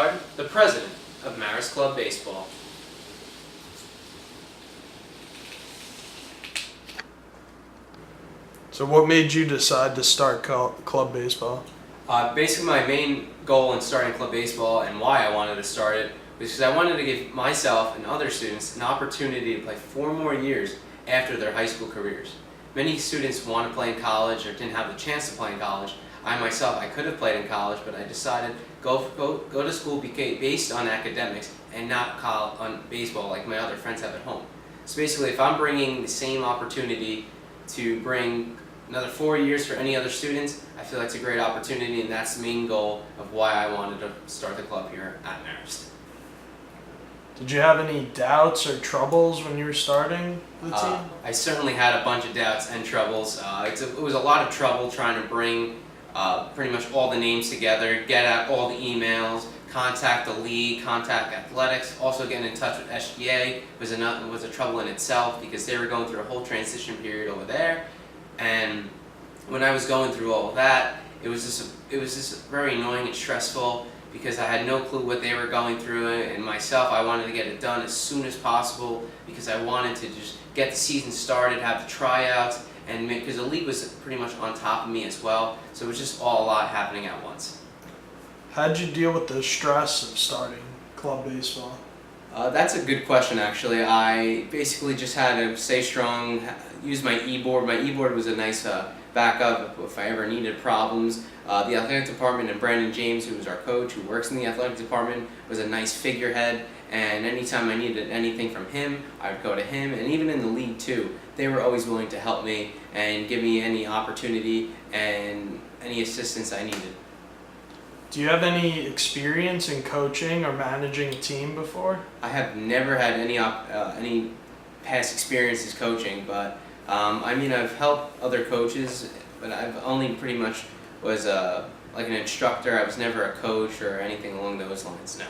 Bogard, the president of Marist Club Baseball. So what made you decide to start club baseball? Basically, my main goal in starting club baseball and why I wanted to start it was because I wanted to give myself and other students an opportunity to play 4 more years after their high school careers. Many students want to play in college or didn't have the chance to play in college. I myself, I could have played in college, but I decided go to school based on academics and not on baseball like my other friends have at home. So basically, if I'm bringing the same opportunity to bring another 4 years for any other students, I feel like it's a great opportunity, and that's the main goal of why I wanted to start the club here at Marist. Did you have any doubts or troubles when you were starting the team? I certainly had a bunch of doubts and troubles. It was a lot of trouble trying to bring pretty much all the names together, get out all the emails, contact the league, contact athletics. Also getting in touch with SGA was a trouble in itself because they were going through a whole transition period over there. And when I was going through all of that, it was just very annoying and stressful because I had no clue what they were going through, and myself, I wanted to get it done as soon as possible because I wanted to just get the season started, have the tryouts, and because the league was pretty much on top of me as well, so it was just all a lot happening at once. How did you deal with the stress of starting club baseball? That's a good question, actually. I basically just had to stay strong, use my e-board. My e-board was a nice backup if I ever needed problems. The athletic department and Brandon James, who was our coach, who works in the athletic department, was a nice figurehead. And anytime I needed anything from him, I would go to him. And even in the league, too, they were always willing to help me and give me any opportunity and any assistance I needed. Do you have any experience in coaching or managing a team before? I have never had any past experiences coaching, but I've helped other coaches, but I've only pretty much was like an instructor. I was never a coach or anything along those lines, no.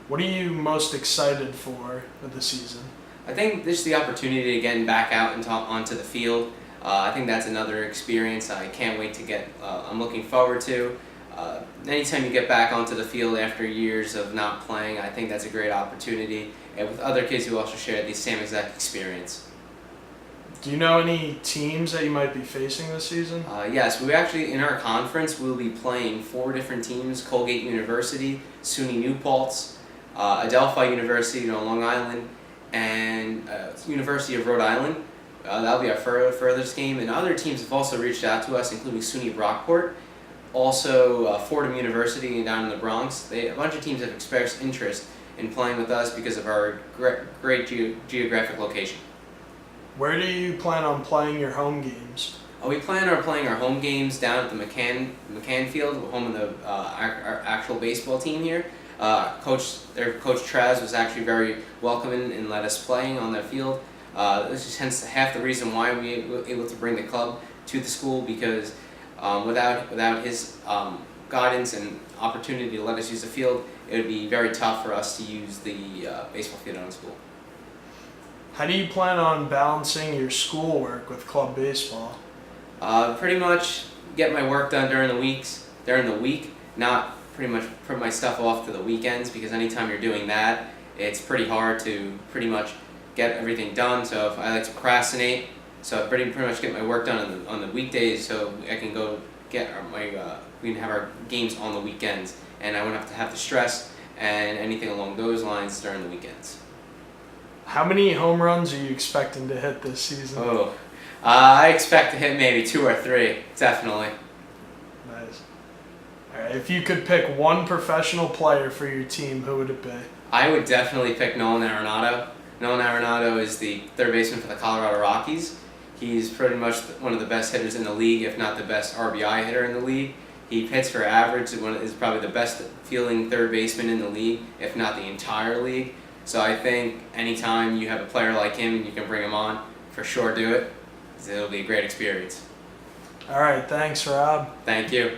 What are you most excited for the season? I think this is the opportunity to get back out and onto the field. I think that's another experience I can't wait to get, I'm looking forward to. Anytime you get back onto the field after years of not playing, I think that's a great opportunity, and with other kids who also share the same exact experience. Do you know any teams that you might be facing this season? Yes, we actually, in our conference, we'll be playing 4 different teams: Colgate University, SUNY New Paltz, Adelphi University on Long Island, and University of Rhode Island. That'll be our furthest game, and other teams have also reached out to us, including SUNY Brockport. Also, Fordham University down in the Bronx. A bunch of teams have expressed interest in playing with us because of our great geographic location. Where do you plan on playing your home games? We plan on playing our home games down at the McCann Field, home of our actual baseball team here. Coach Traz was actually very welcoming and let us play on that field. This is hence half the reason why we were able to bring the club to the school, because without his guidance and opportunity to let us use the field, it would be very tough for us to use the baseball field on the school. How do you plan on balancing your schoolwork with club baseball? Pretty much get my work done during the week, not pretty much put my stuff off to the weekends, because anytime you're doing that, it's pretty hard to pretty much get everything done. So if I like to procrastinate, so I pretty much get my work done on the weekdays, so I can go get we can have our games on the weekends, and I wouldn't have the stress and anything along those lines during the weekends. How many home runs are you expecting to hit this season? I expect to hit maybe 2 or 3, definitely. Nice. All right, if you could pick one professional player for your team, who would it be? I would definitely pick Nolan Arenado. Nolan Arenado is the third baseman for the Colorado Rockies. He's pretty much one of the best hitters in the league, if not the best RBI hitter in the league. He hits for average, is probably the best fielding third baseman in the league, if not the entire league. So I think anytime you have a player like him and you can bring him on, for sure do it. It'll be a great experience. All right, thanks, Rob. Thank you.